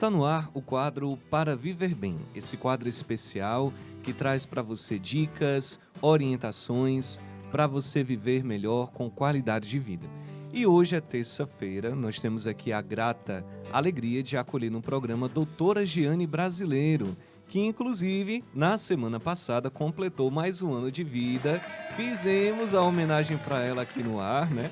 Está no ar o quadro Para Viver Bem, esse quadro especial que traz para você dicas, orientações para você viver melhor com qualidade de vida. E hoje é terça-feira, nós temos aqui a grata alegria de acolher no programa Doutora Giane Brasileiro, que inclusive na semana passada completou mais um ano de vida. Fizemos a homenagem para ela aqui no ar, né?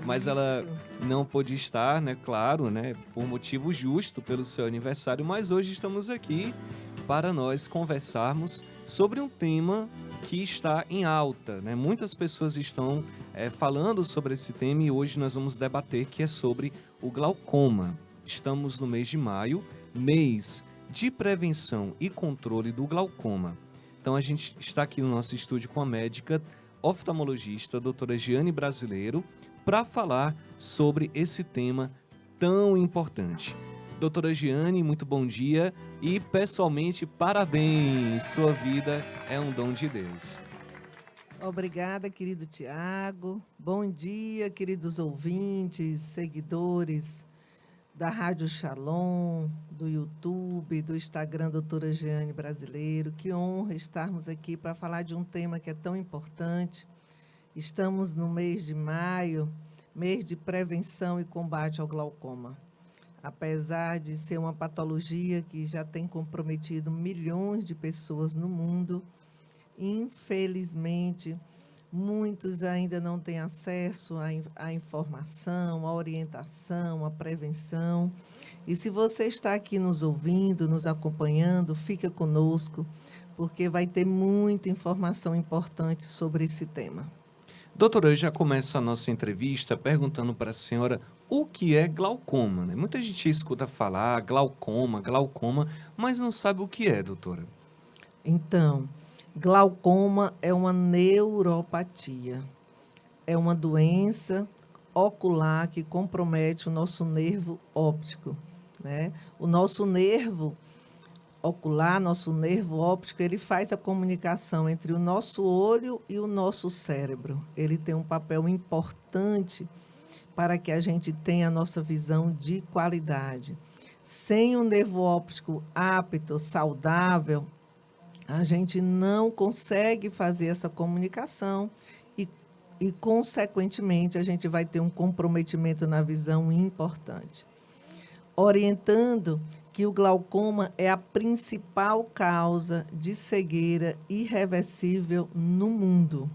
Mas ela não pôde estar, né? Claro, né? Por motivo justo, pelo seu aniversário. Mas hoje estamos aqui para nós conversarmos sobre um tema que está em alta, né? Muitas pessoas estão falando sobre esse tema e hoje nós vamos debater, que é sobre o glaucoma. Estamos no mês de maio, mês de prevenção e controle do glaucoma. Então a gente está aqui no nosso estúdio com a médica oftalmologista, a doutora Giane Brasileiro, para falar sobre esse tema tão importante. Doutora Giane, muito bom dia e, pessoalmente, parabéns! Sua vida é um dom de Deus. Obrigada, querido Tiago. Bom dia, queridos ouvintes, seguidores da Rádio Shalom, do YouTube, do Instagram Doutora Giane Brasileiro. Que honra estarmos aqui para falar de um tema que é tão importante. Estamos no mês de maio, mês de prevenção e combate ao glaucoma. Apesar de ser uma patologia que já tem comprometido milhões de pessoas no mundo, infelizmente, muitos ainda não têm acesso à informação, à orientação, à prevenção. E se você está aqui nos ouvindo, nos acompanhando, fica conosco, porque vai ter muita informação importante sobre esse tema. Doutora, eu já começo a nossa entrevista perguntando para a senhora o que é glaucoma, né? Muita gente escuta falar glaucoma, mas não sabe o que é, doutora. Então, glaucoma é uma neuropatia. É uma doença ocular que compromete o nosso nervo óptico, né? O nosso nervo ocular, nosso nervo óptico, ele faz a comunicação entre o nosso olho e o nosso cérebro. Ele tem um papel importante para que a gente tenha a nossa visão de qualidade. Sem um nervo óptico apto, saudável, a gente não consegue fazer essa comunicação e, consequentemente, a gente vai ter um comprometimento na visão importante. Orientando que o glaucoma é a principal causa de cegueira irreversível no mundo.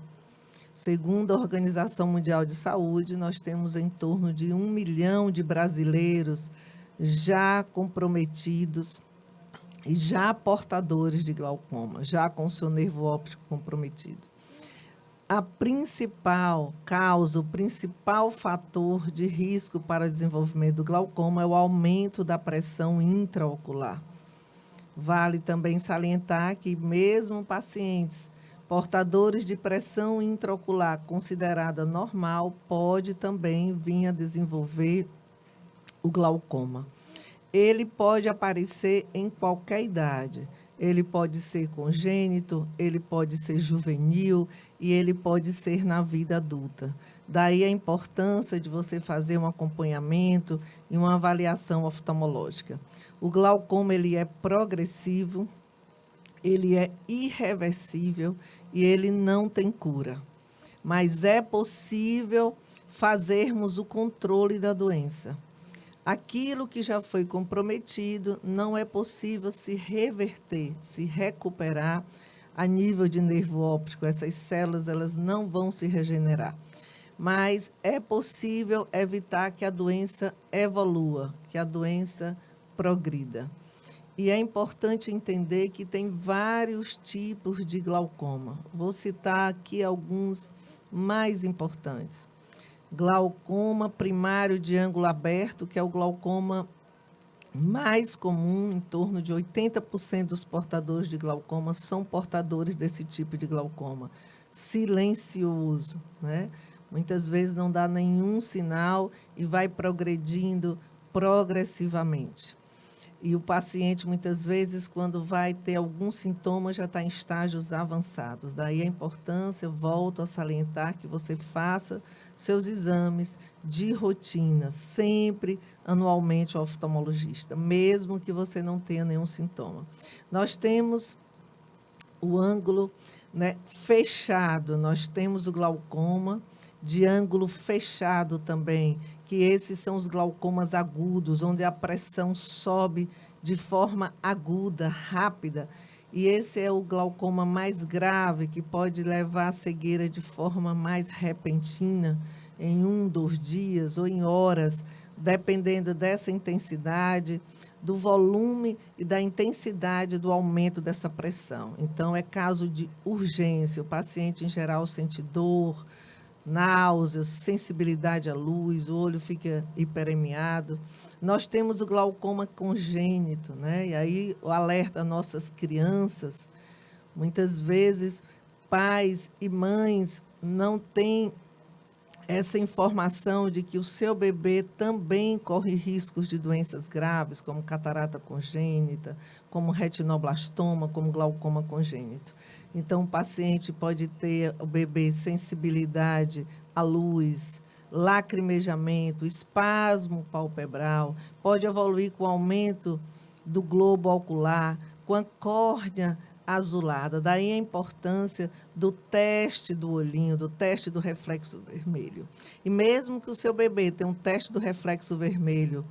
Segundo a Organização Mundial de Saúde, nós temos em torno de 1 milhão de brasileiros já comprometidos e já portadores de glaucoma, já com seu nervo óptico comprometido. A principal causa, o principal fator de risco para o desenvolvimento do glaucoma é o aumento da pressão intraocular. Vale também salientar que mesmo pacientes portadores de pressão intraocular considerada normal pode também vir a desenvolver o glaucoma. Ele pode aparecer em qualquer idade. Ele pode ser congênito, ele pode ser juvenil e ele pode ser na vida adulta. Daí a importância de você fazer um acompanhamento e uma avaliação oftalmológica. O glaucoma ele é progressivo, ele é irreversível e ele não tem cura. Mas é possível fazermos o controle da doença. Aquilo que já foi comprometido não é possível se reverter, se recuperar a nível de nervo óptico. Essas células elas não vão se regenerar. Mas é possível evitar que a doença evolua, que a doença progrida. E é importante entender que tem vários tipos de glaucoma. Vou citar aqui alguns mais importantes. Glaucoma primário de ângulo aberto, que é o glaucoma mais comum, em torno de 80% dos portadores de glaucoma são portadores desse tipo de glaucoma. Silencioso, né? Muitas vezes não dá nenhum sinal e vai progredindo progressivamente. E o paciente, muitas vezes, quando vai ter algum sintoma, já está em estágios avançados. Daí a importância, volto a salientar, que você faça seus exames de rotina, sempre anualmente ao oftalmologista, mesmo que você não tenha nenhum sintoma. Nós temos o ângulo, né, fechado, nós temos o glaucoma de ângulo fechado também, que esses são os glaucomas agudos, onde a pressão sobe de forma aguda, rápida. E esse é o glaucoma mais grave, que pode levar à cegueira de forma mais repentina, em 1, 2 dias ou em horas, dependendo dessa intensidade, do volume e da intensidade do aumento dessa pressão. Então, é caso de urgência. O paciente, em geral, sente dor, náuseas, sensibilidade à luz, o olho fica hiperemiado. Nós temos o glaucoma congênito, né? E aí o alerta às nossas crianças, muitas vezes pais e mães não têm essa informação de que o seu bebê também corre riscos de doenças graves, como catarata congênita, como retinoblastoma, como glaucoma congênito. Então, o paciente pode ter, o bebê, sensibilidade à luz, lacrimejamento, espasmo palpebral, pode evoluir com aumento do globo ocular, com a córnea azulada. Daí a importância do teste do olhinho, do teste do reflexo vermelho. E mesmo que o seu bebê tenha um teste do reflexo vermelho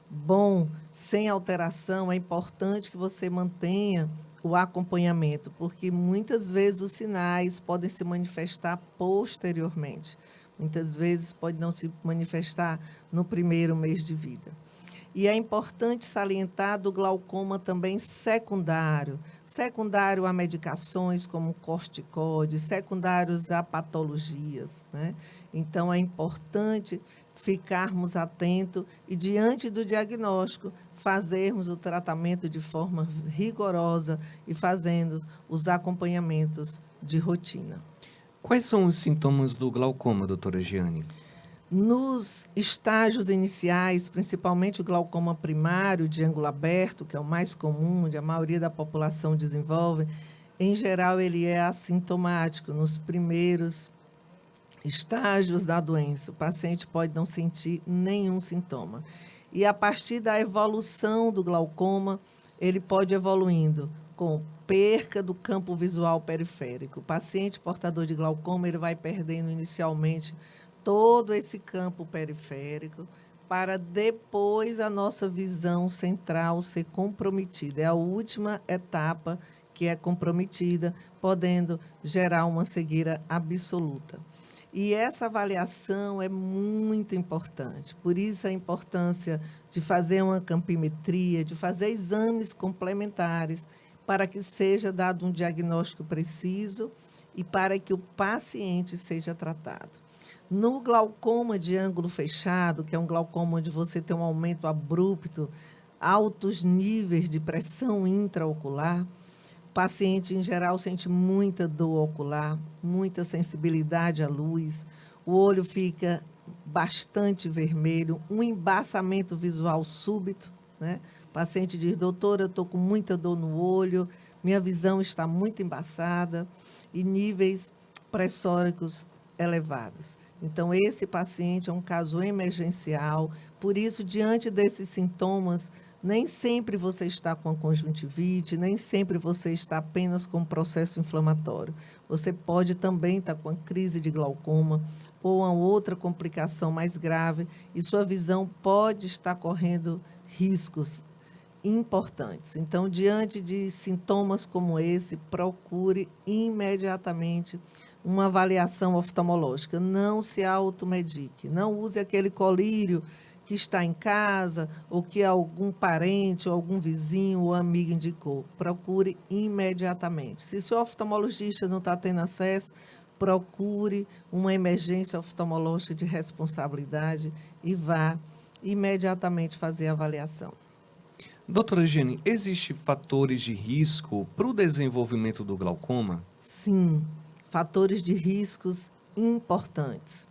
bom, sem alteração, é importante que você mantenha o acompanhamento, porque muitas vezes os sinais podem se manifestar posteriormente. Muitas vezes pode não se manifestar no primeiro mês de vida. E é importante salientar do glaucoma também secundário, secundário a medicações como corticoides, secundários a patologias, né? Então, é importante ficarmos atentos e, diante do diagnóstico, fazermos o tratamento de forma rigorosa e fazendo os acompanhamentos de rotina. Quais são os sintomas do glaucoma, doutora Giane? Nos estágios iniciais, principalmente o glaucoma primário de ângulo aberto, que é o mais comum, onde a maioria da população desenvolve, em geral ele é assintomático nos primeiros estágios da doença. O paciente pode não sentir nenhum sintoma. E a partir da evolução do glaucoma, ele pode evoluindo com perca do campo visual periférico. O paciente portador de glaucoma, ele vai perdendo inicialmente todo esse campo periférico, para depois a nossa visão central ser comprometida. É a última etapa que é comprometida, podendo gerar uma cegueira absoluta. E essa avaliação é muito importante. Por isso a importância de fazer uma campimetria, de fazer exames complementares, para que seja dado um diagnóstico preciso e para que o paciente seja tratado. No glaucoma de ângulo fechado, que é um glaucoma onde você tem um aumento abrupto, altos níveis de pressão intraocular, o paciente, em geral, sente muita dor ocular, muita sensibilidade à luz, o olho fica bastante vermelho, um embaçamento visual súbito, né? O paciente diz, doutora, eu estou com muita dor no olho, minha visão está muito embaçada e níveis pressóricos elevados. Então, esse paciente é um caso emergencial, por isso, diante desses sintomas, nem sempre você está com a conjuntivite, nem sempre você está apenas com um processo inflamatório. Você pode também estar com a crise de glaucoma ou uma outra complicação mais grave e sua visão pode estar correndo riscos importantes. Então, diante de sintomas como esse, procure imediatamente uma avaliação oftalmológica. Não se automedique, não use aquele colírio que está em casa ou que algum parente ou algum vizinho ou amigo indicou. Procure imediatamente. Se seu oftalmologista não está tendo acesso, procure uma emergência oftalmológica de responsabilidade e vá imediatamente fazer a avaliação. Doutora Giane, existem fatores de risco para o desenvolvimento do glaucoma? Sim, fatores de riscos importantes.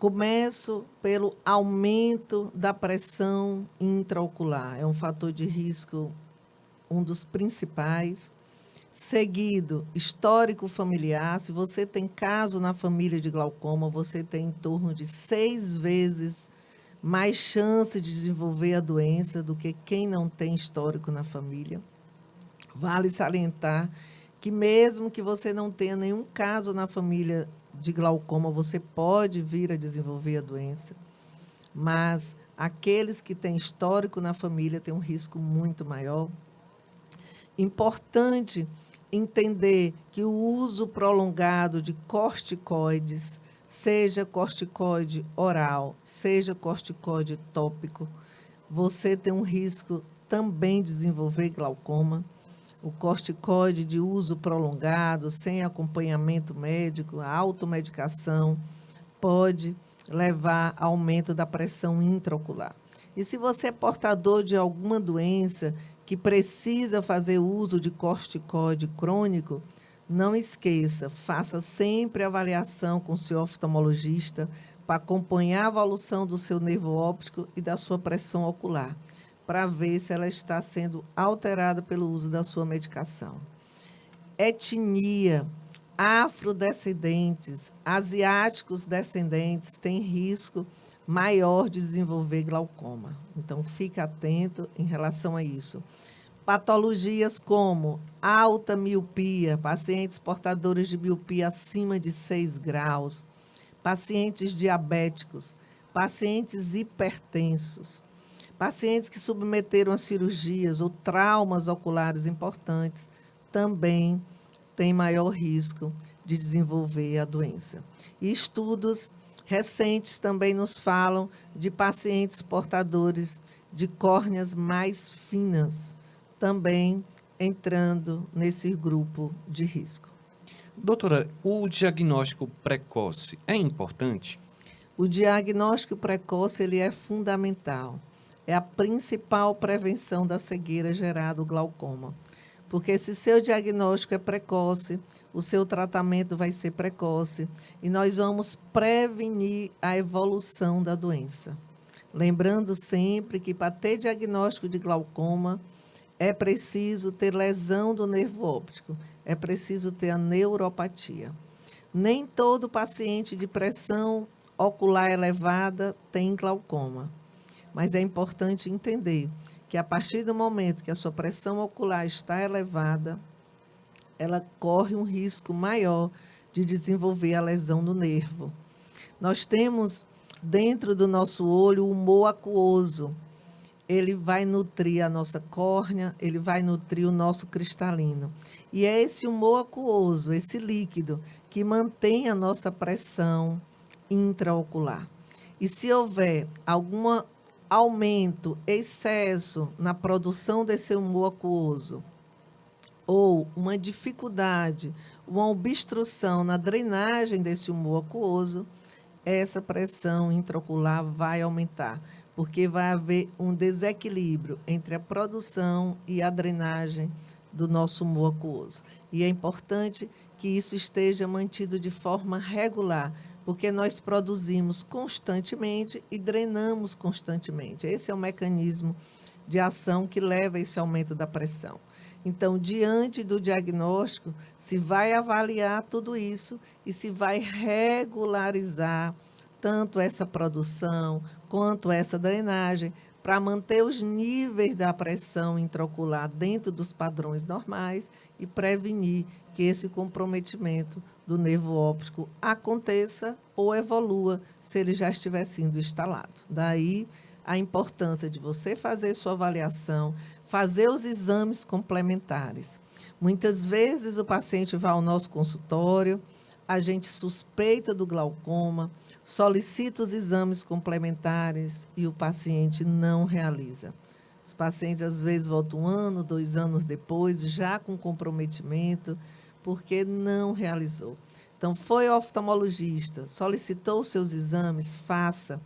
Começo pelo aumento da pressão intraocular. É um fator de risco, um dos principais. Seguido, histórico familiar. Se você tem caso na família de glaucoma, você tem em torno de 6 vezes mais chance de desenvolver a doença do que quem não tem histórico na família. Vale salientar que mesmo que você não tenha nenhum caso na família de glaucoma, você pode vir a desenvolver a doença, mas aqueles que têm histórico na família têm um risco muito maior. Importante entender que o uso prolongado de corticoides, seja corticoide oral, seja corticoide tópico, você tem um risco também de desenvolver glaucoma. O corticoide de uso prolongado, sem acompanhamento médico, a automedicação, pode levar a aumento da pressão intraocular. E se você é portador de alguma doença que precisa fazer uso de corticoide crônico, não esqueça, faça sempre avaliação com o seu oftalmologista para acompanhar a evolução do seu nervo óptico e da sua pressão ocular, para ver se ela está sendo alterada pelo uso da sua medicação. Etnia, afrodescendentes, asiáticos descendentes têm risco maior de desenvolver glaucoma. Então, fique atento em relação a isso. Patologias como alta miopia, pacientes portadores de miopia acima de 6 graus, pacientes diabéticos, pacientes hipertensos, pacientes que submeteram a cirurgias ou traumas oculares importantes também têm maior risco de desenvolver a doença. E estudos recentes também nos falam de pacientes portadores de córneas mais finas, também entrando nesse grupo de risco. Doutora, o diagnóstico precoce é importante? O diagnóstico precoce ele é fundamental. É a principal prevenção da cegueira gerada do glaucoma. Porque se seu diagnóstico é precoce, o seu tratamento vai ser precoce e nós vamos prevenir a evolução da doença. Lembrando sempre que para ter diagnóstico de glaucoma, é preciso ter lesão do nervo óptico, é preciso ter a neuropatia. Nem todo paciente de pressão ocular elevada tem glaucoma, mas é importante entender que a partir do momento que a sua pressão ocular está elevada, ela corre um risco maior de desenvolver a lesão do nervo. Nós temos dentro do nosso olho o humor aquoso. Ele vai nutrir a nossa córnea, ele vai nutrir o nosso cristalino. E é esse humor aquoso, esse líquido, que mantém a nossa pressão intraocular. E se houver algum aumento, excesso na produção desse humor aquoso, ou uma dificuldade, uma obstrução na drenagem desse humor aquoso, essa pressão intraocular vai aumentar, porque vai haver um desequilíbrio entre a produção e a drenagem do nosso humor aquoso. E é importante que isso esteja mantido de forma regular, porque nós produzimos constantemente e drenamos constantemente. Esse é o mecanismo de ação que leva a esse aumento da pressão. Então, diante do diagnóstico, se vai avaliar tudo isso e se vai regularizar tanto essa produção quanto essa drenagem para manter os níveis da pressão intraocular dentro dos padrões normais e prevenir que esse comprometimento do nervo óptico aconteça ou evolua se ele já estiver sendo instalado. Daí a importância de você fazer sua avaliação, fazer os exames complementares. Muitas vezes o paciente vai ao nosso consultório, a gente suspeita do glaucoma, solicita os exames complementares e o paciente não realiza. Os pacientes às vezes voltam 1 ano, 2 anos depois, já com comprometimento, porque não realizou. Então, foi ao oftalmologista, solicitou os seus exames, faça,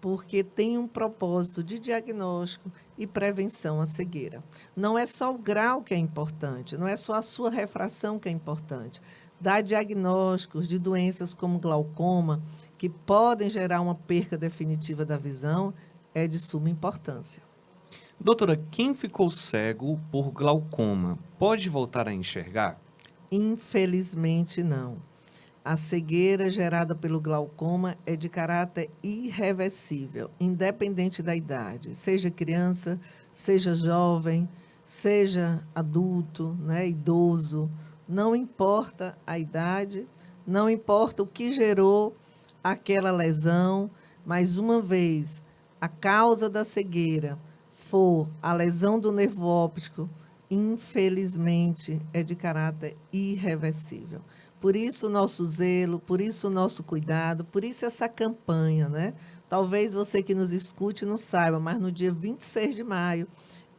porque tem um propósito de diagnóstico e prevenção à cegueira. Não é só o grau que é importante, não é só a sua refração que é importante. Dar diagnósticos de doenças como glaucoma, que podem gerar uma perca definitiva da visão, é de suma importância. Doutora, quem ficou cego por glaucoma pode voltar a enxergar? Infelizmente, não. A cegueira gerada pelo glaucoma é de caráter irreversível, independente da idade, seja criança, seja jovem, seja adulto, né, idoso, não importa a idade, não importa o que gerou aquela lesão, mas uma vez a causa da cegueira for a lesão do nervo óptico, infelizmente é de caráter irreversível. Por isso o nosso zelo, por isso o nosso cuidado, por isso essa campanha, né? Talvez você que nos escute não saiba, mas no dia 26 de maio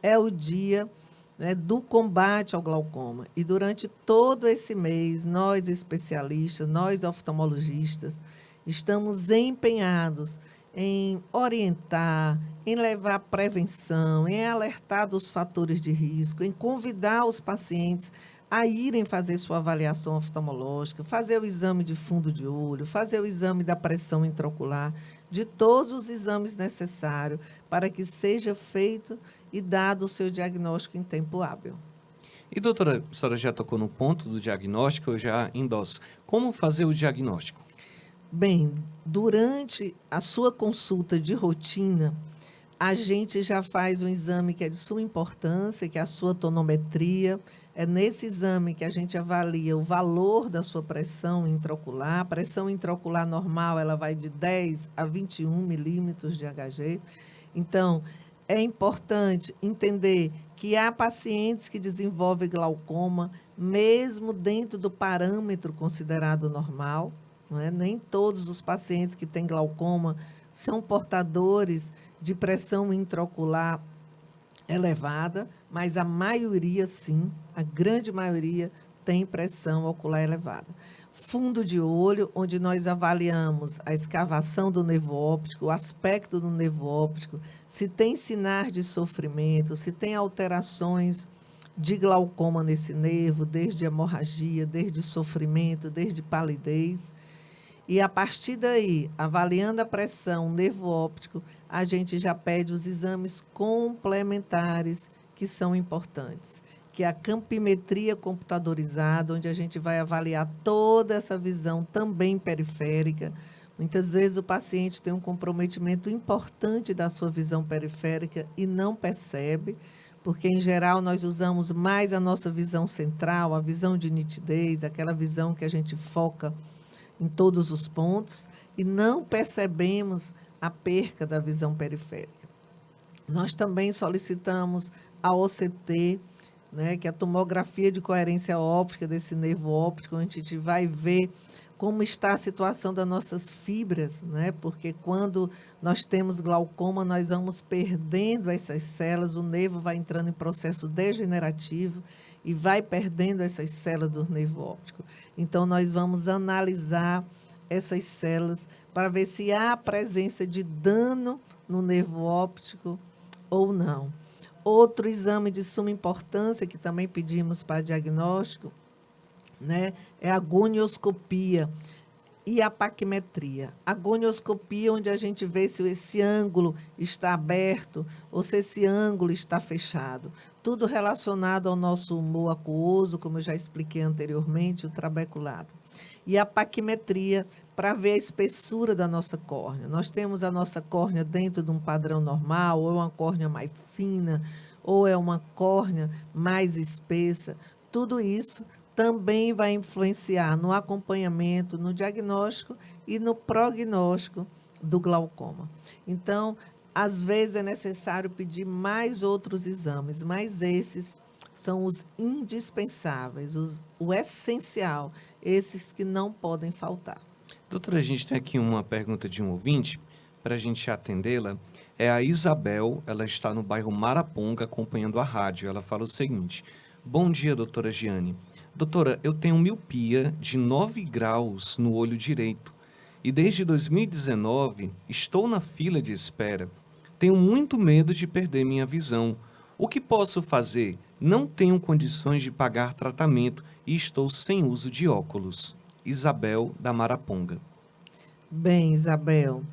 é o dia, né, do combate ao glaucoma. E durante todo esse mês, nós especialistas, nós oftalmologistas, estamos empenhados em orientar, em levar prevenção, em alertar dos fatores de risco, em convidar os pacientes a irem fazer sua avaliação oftalmológica, fazer o exame de fundo de olho, fazer o exame da pressão intraocular, de todos os exames necessários para que seja feito e dado o seu diagnóstico em tempo hábil. E doutora, a senhora já tocou no ponto do diagnóstico, eu já endosso. Como fazer o diagnóstico? Bem, durante a sua consulta de rotina, a gente já faz um exame que é de suma importância, que é a sua tonometria. É nesse exame que a gente avalia o valor da sua pressão intraocular. A pressão intraocular normal, ela vai de 10 a 21 milímetros de Hg. Então, é importante entender que há pacientes que desenvolvem glaucoma, mesmo dentro do parâmetro considerado normal, não é? Nem todos os pacientes que têm glaucoma são portadores de pressão intraocular elevada, mas a maioria sim, a grande maioria tem pressão ocular elevada. Fundo de olho, onde nós avaliamos a escavação do nervo óptico, o aspecto do nervo óptico, se tem sinais de sofrimento, se tem alterações de glaucoma nesse nervo, desde hemorragia, desde sofrimento, desde palidez. E a partir daí, avaliando a pressão, o nervo óptico, a gente já pede os exames complementares que são importantes, que é a campimetria computadorizada, onde a gente vai avaliar toda essa visão também periférica. Muitas vezes o paciente tem um comprometimento importante da sua visão periférica e não percebe, porque em geral nós usamos mais a nossa visão central, a visão de nitidez, aquela visão que a gente foca em todos os pontos e não percebemos a perca da visão periférica. Nós também solicitamos a OCT, né, que é a tomografia de coerência óptica desse nervo óptico, onde a gente vai ver como está a situação das nossas fibras, né? Porque quando nós temos glaucoma, nós vamos perdendo essas células, o nervo vai entrando em processo degenerativo e vai perdendo essas células do nervo óptico. Então, nós vamos analisar essas células para ver se há presença de dano no nervo óptico ou não. Outro exame de suma importância que também pedimos para diagnóstico, né, é a gonioscopia e a paquimetria. A gonioscopia, onde a gente vê se esse ângulo está aberto ou se esse ângulo está fechado. Tudo relacionado ao nosso humor aquoso, como eu já expliquei anteriormente, o trabeculado. E a paquimetria, para ver a espessura da nossa córnea. Nós temos a nossa córnea dentro de um padrão normal, ou é uma córnea mais fina, ou é uma córnea mais espessa. Tudo isso também vai influenciar no acompanhamento, no diagnóstico e no prognóstico do glaucoma. Então, às vezes é necessário pedir mais outros exames, mas esses são os indispensáveis, o essencial, esses que não podem faltar. Doutora, a gente tem aqui uma pergunta de um ouvinte, para a gente atendê-la. É a Isabel, ela está no bairro Maraponga, acompanhando a rádio. Ela fala o seguinte: bom dia, doutora Giane. Doutora, eu tenho miopia de 9 graus no olho direito e desde 2019 estou na fila de espera. Tenho muito medo de perder minha visão. O que posso fazer? Não tenho condições de pagar tratamento e estou sem uso de óculos. Isabel da Maraponga. Bem, Isabel,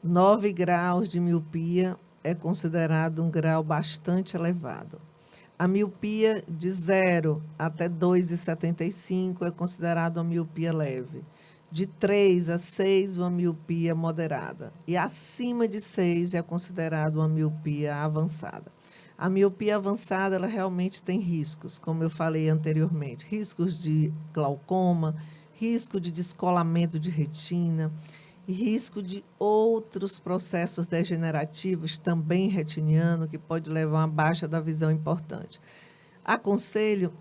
9 graus de miopia é considerado um grau bastante elevado. A miopia de 0 até 2,75 é considerado uma miopia leve. De 3 a 6, uma miopia moderada. E acima de 6 é considerado uma miopia avançada. A miopia avançada, ela realmente tem riscos, como eu falei anteriormente. Riscos de glaucoma, risco de descolamento de retina, e risco de outros processos degenerativos, também retiniano, que pode levar a uma baixa da visão importante. Aconselho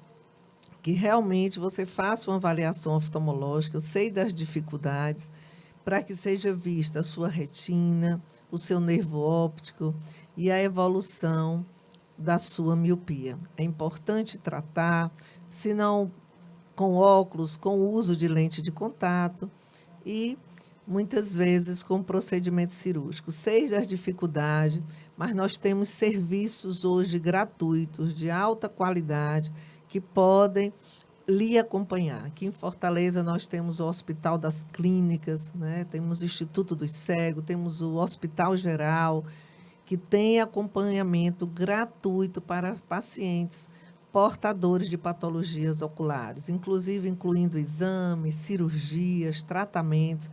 que realmente você faça uma avaliação oftalmológica, eu sei das dificuldades, para que seja vista a sua retina, o seu nervo óptico e a evolução da sua miopia. É importante tratar, se não com óculos, com o uso de lente de contato e muitas vezes com procedimento cirúrgico. Sei das dificuldades, mas nós temos serviços hoje gratuitos, de alta qualidade, que podem lhe acompanhar. Aqui em Fortaleza nós temos o Hospital das Clínicas, né? Temos o Instituto dos Cegos, temos o Hospital Geral, que tem acompanhamento gratuito para pacientes portadores de patologias oculares, inclusive incluindo exames, cirurgias, tratamentos.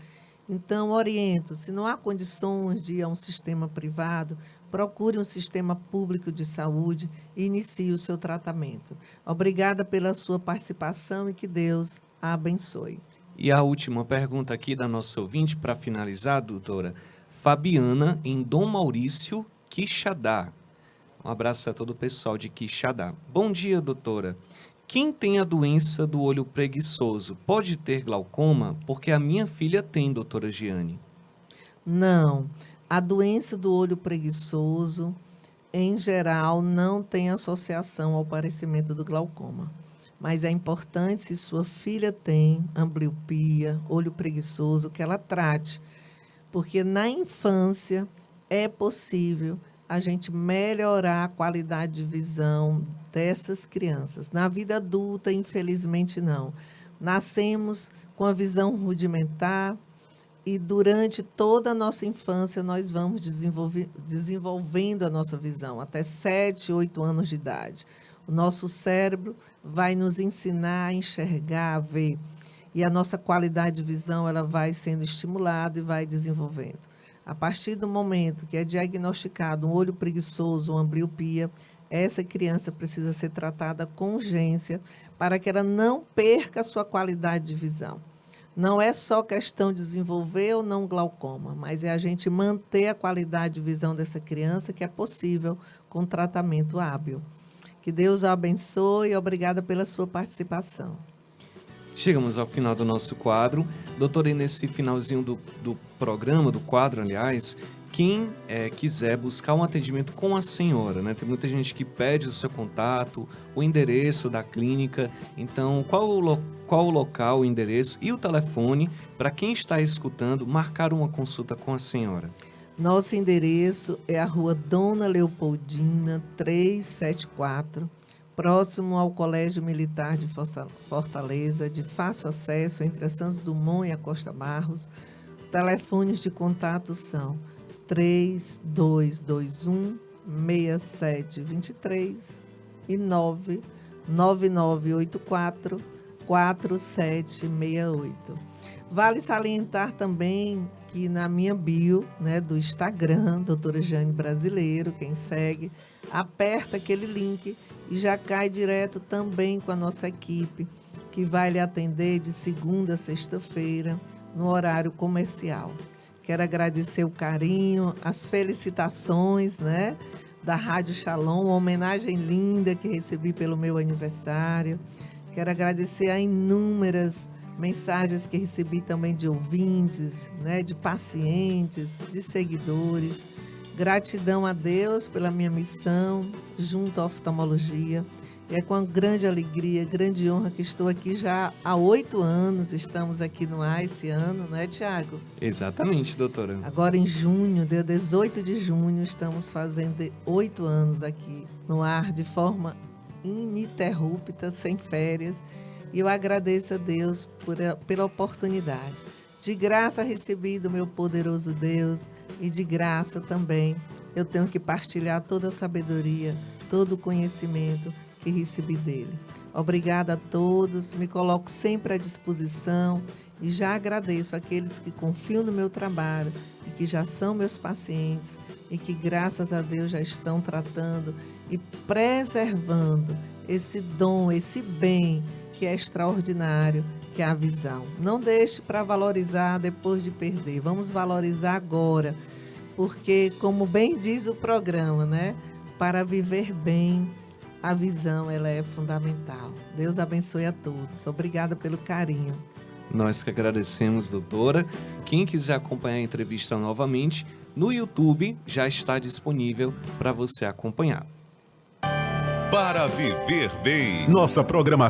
Então, oriento, se não há condições de ir a um sistema privado, procure um sistema público de saúde e inicie o seu tratamento. Obrigada pela sua participação e que Deus a abençoe. E a última pergunta aqui da nossa ouvinte, para finalizar, doutora. Fabiana, em Dom Maurício, Quixadá. Um abraço a todo o pessoal de Quixadá. Bom dia, doutora. Quem tem a doença do olho preguiçoso pode ter glaucoma? Porque a minha filha tem, doutora Giane. Não, a doença do olho preguiçoso, em geral, não tem associação ao aparecimento do glaucoma. Mas é importante, se sua filha tem ambliopia, olho preguiçoso, que ela trate, porque na infância é possível a gente melhorar a qualidade de visão dessas crianças. Na vida adulta, infelizmente, não. Nascemos com a visão rudimentar e durante toda a nossa infância nós vamos desenvolvendo a nossa visão, até 7, 8 anos de idade. O nosso cérebro vai nos ensinar a enxergar, a ver, e a nossa qualidade de visão ela vai sendo estimulada e vai desenvolvendo. A partir do momento que é diagnosticado um olho preguiçoso, uma ambliopia, essa criança precisa ser tratada com urgência para que ela não perca a sua qualidade de visão. Não é só questão de desenvolver ou não glaucoma, mas é a gente manter a qualidade de visão dessa criança, que é possível com tratamento hábil. Que Deus a abençoe e obrigada pela sua participação. Chegamos ao final do nosso quadro. Doutora, e nesse finalzinho do programa, do quadro, aliás, quem quiser buscar um atendimento com a senhora, né? Tem muita gente que pede o seu contato, o endereço da clínica. Então, qual o local, o endereço e o telefone para quem está escutando marcar uma consulta com a senhora? Nosso endereço é a Rua Dona Leopoldina, 374, próximo ao Colégio Militar de Fortaleza, de fácil acesso entre a Santos Dumont e a Costa Barros. Os telefones de contato são 3221-6723 e 99984-4768. Vale salientar também que na minha bio, né, do Instagram, doutora Giane Brasileiro, quem segue, aperta aquele link e já cai direto também com a nossa equipe, que vai lhe atender de segunda a sexta-feira, no horário comercial. Quero agradecer o carinho, as felicitações, né, da Rádio Shalom, uma homenagem linda que recebi pelo meu aniversário. Quero agradecer a inúmeras mensagens que recebi também de ouvintes, né, de pacientes, de seguidores. Gratidão a Deus pela minha missão junto à oftalmologia E é com grande alegria, grande honra que estou aqui já há 8 anos. Estamos aqui no ar esse ano, não é, Tiago? Exatamente, doutora. Agora em junho, dia 18 de junho, estamos fazendo 8 anos aqui no ar de forma ininterrupta, sem férias. E eu agradeço a Deus pela oportunidade. De graça recebi do meu poderoso Deus e de graça também eu tenho que partilhar toda a sabedoria, todo o conhecimento que recebi dele. Obrigada a todos, me coloco sempre à disposição e já agradeço àqueles que confiam no meu trabalho e que já são meus pacientes e que, graças a Deus, já estão tratando e preservando esse dom, esse bem que é extraordinário, que é a visão. Não deixe para valorizar depois de perder, vamos valorizar agora, porque, como bem diz o programa, né? Para viver bem, a visão ela é fundamental. Deus abençoe a todos. Obrigada pelo carinho. Nós que agradecemos, doutora. Quem quiser acompanhar a entrevista novamente, no YouTube já está disponível para você acompanhar. Para viver bem. Nossa programação